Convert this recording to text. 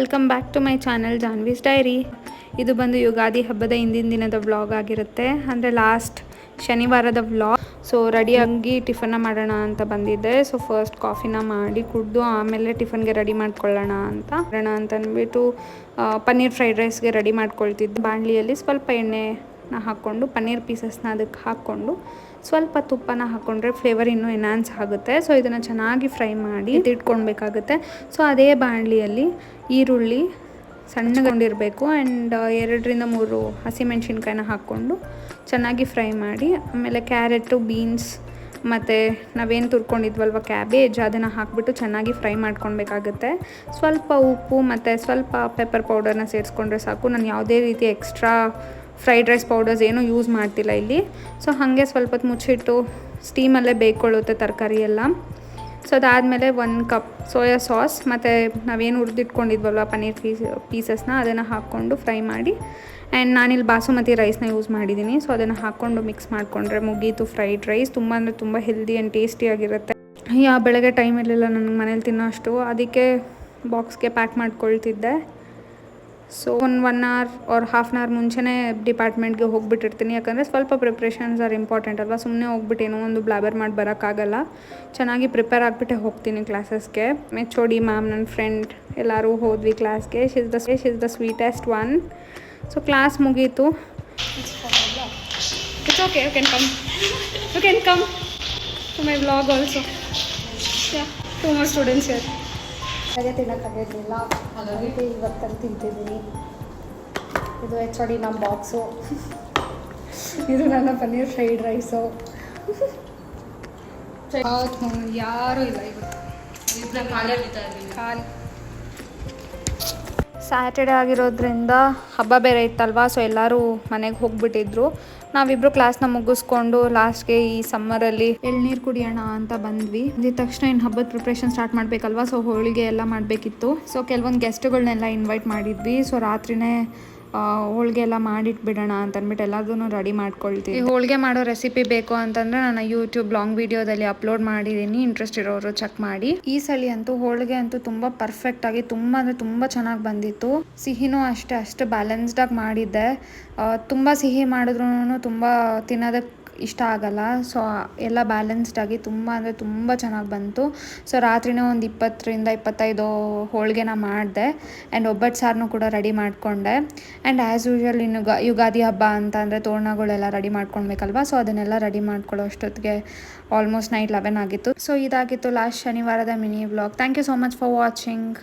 Welcome back to my channel Janvi's diary. ಇದು ಬಂದು ಯುಗಾದಿ ಹಬ್ಬದ ಹಿಂದಿನ ದಿನದ ವ್ಲಾಗ್ ಆಗಿರುತ್ತೆ, ಅಂದರೆ ಲಾಸ್ಟ್ ಶನಿವಾರದ ವ್ಲಾಗ್. ಸೊ ರೆಡಿಯಾಗಿ ಟಿಫನ್ನ ಮಾಡೋಣ ಅಂತ ಬಂದಿದ್ದೆ. ಸೊ ಫಸ್ಟ್ ಕಾಫಿನ ಮಾಡಿ ಕುಡಿದು ಆಮೇಲೆ ಟಿಫನ್ಗೆ ರೆಡಿ ಮಾಡ್ಕೊಳ್ಳೋಣ ಅಂತ ಅಂದ್ಬಿಟ್ಟು ಪನ್ನೀರ್ ಫ್ರೈಡ್ ರೈಸ್ಗೆ ರೆಡಿ ಮಾಡ್ಕೊಳ್ತಿದ್ದೆ. ಬಾಣಲಿಯಲ್ಲಿ ಸ್ವಲ್ಪ ಎಣ್ಣೆನ ಹಾಕ್ಕೊಂಡು ಪನ್ನೀರ್ ಪೀಸಸ್ನ ಅದಕ್ಕೆ ಹಾಕ್ಕೊಂಡು ಸ್ವಲ್ಪ ತುಪ್ಪನ ಹಾಕ್ಕೊಂಡ್ರೆ ಫ್ಲೇವರ್ ಇನ್ನೂ ಎನ್ಹಾನ್ಸ್ ಆಗುತ್ತೆ. ಸೊ ಇದನ್ನು ಚೆನ್ನಾಗಿ ಫ್ರೈ ಮಾಡಿ ಇಟ್ಕೊಳ್ಬೇಕಾಗುತ್ತೆ. ಸೊ ಅದೇ ಬಾಣಲಿಯಲ್ಲಿ ಈರುಳ್ಳಿ ಸಣ್ಣಗೊಂಡಿರಬೇಕು ಆ್ಯಂಡ್ 2-3 ಹಸಿಮೆಣ್ಸಿನ್ಕಾಯಿನ ಹಾಕ್ಕೊಂಡು ಚೆನ್ನಾಗಿ ಫ್ರೈ ಮಾಡಿ, ಆಮೇಲೆ ಕ್ಯಾರೆಟು, ಬೀನ್ಸ್ ಮತ್ತು ನಾವೇನು ತುರ್ಕೊಂಡಿದ್ವಲ್ವ ಕ್ಯಾಬೇಜ್, ಅದನ್ನು ಹಾಕಿಬಿಟ್ಟು ಚೆನ್ನಾಗಿ ಫ್ರೈ ಮಾಡ್ಕೊಳ್ಬೇಕಾಗುತ್ತೆ. ಸ್ವಲ್ಪ ಉಪ್ಪು ಮತ್ತು ಸ್ವಲ್ಪ ಪೆಪ್ಪರ್ ಪೌಡರ್ನ ಸೇರಿಸ್ಕೊಂಡ್ರೆ ಸಾಕು. ನಾನು ಯಾವುದೇ ರೀತಿ ಎಕ್ಸ್ಟ್ರಾ ಫ್ರೈಡ್ ರೈಸ್ ಪೌಡರ್ಸ್ ಏನೂ ಯೂಸ್ ಮಾಡ್ತಿಲ್ಲ ಇಲ್ಲಿ. ಸೊ ಹಾಗೆ ಸ್ವಲ್ಪ ಹೊತ್ತು ಮುಚ್ಚಿಟ್ಟು ಸ್ಟೀಮಲ್ಲೇ ಬೇಯ್ಕೊಳ್ಳುತ್ತೆ ತರಕಾರಿ ಎಲ್ಲ. ಸೊ ಅದಾದಮೇಲೆ 1 ಕಪ್ ಸೋಯಾ ಸಾಸ್ ಮತ್ತು ನಾವೇನು ಹುರಿದಿಟ್ಕೊಂಡಿದ್ವಲ್ವ ಪನ್ನೀರ್ ಪೀಸಸ್ನ ಅದನ್ನು ಹಾಕ್ಕೊಂಡು ಫ್ರೈ ಮಾಡಿ, ಆ್ಯಂಡ್ ನಾನಿಲ್ಲಿ ಬಾಸುಮತಿ ರೈಸ್ನ ಯೂಸ್ ಮಾಡಿದ್ದೀನಿ. ಸೊ ಅದನ್ನು ಹಾಕ್ಕೊಂಡು ಮಿಕ್ಸ್ ಮಾಡಿಕೊಂಡ್ರೆ ಮುಗೀತು ಫ್ರೈಡ್ ರೈಸ್. ತುಂಬ ಅಂದರೆ ತುಂಬ ಹೆಲ್ದಿ ಆ್ಯಂಡ್ ಟೇಸ್ಟಿಯಾಗಿರುತ್ತೆ. ಬೆಳಗ್ಗೆ ಟೈಮ್ ಇರಲಿಲ್ಲ ನನಗೆ ಮನೇಲಿ ತಿನ್ನೋ ಅಷ್ಟು, ಅದಕ್ಕೆ ಬಾಕ್ಸ್ಗೆ ಪ್ಯಾಕ್ ಮಾಡ್ಕೊಳ್ತಿದ್ದೆ. So 1 hour or half an hour ಮುಂಚೆನೇ ಡಿಪಾರ್ಟ್ಮೆಂಟ್ಗೆ ಹೋಗಿಬಿಟ್ಟಿರ್ತೀನಿ, ಯಾಕಂದರೆ ಸ್ವಲ್ಪ ಪ್ರಿಪ್ರೇಷನ್ಸ್ ಆರ್ ಇಂಪಾರ್ಟೆಂಟ್ ಅಲ್ವಾ. ಸುಮ್ಮನೆ ಹೋಗ್ಬಿಟ್ಟು ಏನೋ ಒಂದು ಬ್ಲಾಬರ್ ಮಾಡಿ ಬರೋಕ್ಕಾಗಲ್ಲ. ಚೆನ್ನಾಗಿ ಪ್ರಿಪೇರ್ ಆಗಿಬಿಟ್ಟೆ ಹೋಗ್ತೀನಿ ಕ್ಲಾಸಸ್ಗೆ. HOD ಮ್ಯಾಮ್, ನನ್ನ ಫ್ರೆಂಡ್ ಎಲ್ಲರೂ ಹೋದ್ವಿ ಕ್ಲಾಸ್ಗೆ. She is the sweetest one. So class ಮುಗೀತು. It's okay, you can come to my vlog also. 2 more students here. ಹಾಗೆ ತಿನ್ನೋಕ್ಕಾಗಿರಲಿಲ್ಲ, ಅದಕ್ಕೆ ಇವತ್ತಲ್ಲಿ ತಿಂತಿದ್ದೀನಿ. ಇದು HOD ನಮ್ಮ ಬಾಕ್ಸು, ಇದು ನನ್ನ ಪನ್ನೀರ್ ಫ್ರೈಡ್ ರೈಸು. ಯಾರೂ ಇಲ್ಲ ಇವತ್ತು, ಖಾಲಿ. ಸ್ಯಾಟರ್ಡೆ ಆಗಿರೋದ್ರಿಂದ ಹಬ್ಬ ಬೇರೆ ಇತ್ತಲ್ವಾ. ಸೊ ಎಲ್ಲರೂ ಮನೆಗೆ ಹೋಗಿಬಿಟ್ಟಿದ್ರು. ನಾವಿಬ್ಬರು ಕ್ಲಾಸ್ನ ಮುಗಿಸ್ಕೊಂಡು ಲಾಸ್ಟ್ಗೆ ಈ ಸಮ್ಮರಲ್ಲಿ ಎಳ್ನೀರು ಕುಡಿಯೋಣ ಅಂತ ಬಂದ್ವಿ. ಅಂದಿದ ತಕ್ಷಣ ಇನ್ನು ಹಬ್ಬದ ಪ್ರಿಪ್ರೇಷನ್ ಸ್ಟಾರ್ಟ್ ಮಾಡಬೇಕಲ್ವಾ. ಸೊ ಹೋಳಿಗೆ ಎಲ್ಲ ಮಾಡಬೇಕಿತ್ತು. ಸೊ ಕೆಲವೊಂದು ಗೆಸ್ಟ್ಗಳನ್ನೆಲ್ಲ ಇನ್ವೈಟ್ ಮಾಡಿದ್ವಿ. ಸೊ ರಾತ್ರಿನೇ ಹೋಳಿಗೆ ಎಲ್ಲ ಮಾಡಿಟ್ಬಿಡೋಣ ಅಂತಂದ್ಬಿಟ್ಟು ಎಲ್ಲದೂ ರೆಡಿ ಮಾಡ್ಕೊಳ್ತೀವಿ. ಈ ಹೋಳಿಗೆ ಮಾಡೋ ರೆಸಿಪಿ ಬೇಕು ಅಂತಂದರೆ ನಾನು ಯೂಟ್ಯೂಬ್ ಲಾಂಗ್ ವೀಡಿಯೋದಲ್ಲಿ ಅಪ್ಲೋಡ್ ಮಾಡಿದ್ದೀನಿ, ಇಂಟ್ರೆಸ್ಟ್ ಇರೋರು ಚೆಕ್ ಮಾಡಿ. ಈ ಸಲ ಅಂತೂ ಹೋಳಿಗೆ ಅಂತೂ ತುಂಬ ಪರ್ಫೆಕ್ಟಾಗಿ ತುಂಬ ಅಂದರೆ ತುಂಬ ಚೆನ್ನಾಗಿ ಬಂದಿತ್ತು. ಸಿಹಿನೂ ಅಷ್ಟು ಬ್ಯಾಲೆನ್ಸ್ಡಾಗಿ ಮಾಡಿದ್ದೆ. ತುಂಬ ಸಿಹಿ ಮಾಡಿದ್ರೂ ತುಂಬ ತಿನ್ನೋದಕ್ಕೆ ಇಷ್ಟ ಆಗಲ್ಲ. ಸೊ ಎಲ್ಲ ಬ್ಯಾಲೆನ್ಸ್ಡಾಗಿ ತುಂಬ ಅಂದರೆ ತುಂಬ ಚೆನ್ನಾಗಿ ಬಂತು. ಸೊ ರಾತ್ರಿನೇ ಒಂದು 20-25 ಹೋಳಿಗೆನ ಮಾಡಿದೆ. ಆ್ಯಂಡ್ ಒಬ್ಬಟ್ಟು ಸಾರನ್ನು ಕೂಡ ರೆಡಿ ಮಾಡಿಕೊಂಡೆ. ಆ್ಯಂಡ್ ಆ್ಯಸ್ ಯೂಶ್ವಲ್ ಇನ್ನು ಯುಗಾದಿ ಹಬ್ಬ ಅಂತ ಅಂದರೆ ತೋರಣಗಳೆಲ್ಲ ರೆಡಿ ಮಾಡ್ಕೊಳ್ಬೇಕಲ್ವ. ಸೊ ಅದನ್ನೆಲ್ಲ ರೆಡಿ ಮಾಡ್ಕೊಳ್ಳೋ ಅಷ್ಟೊತ್ತಿಗೆ ಆಲ್ಮೋಸ್ಟ್ ನೈಟ್ 11 ಆಗಿತ್ತು. ಸೊ ಇದಾಗಿತ್ತು ಲಾಸ್ಟ್ ಶನಿವಾರದ mini vlog. Thank you so much for watching.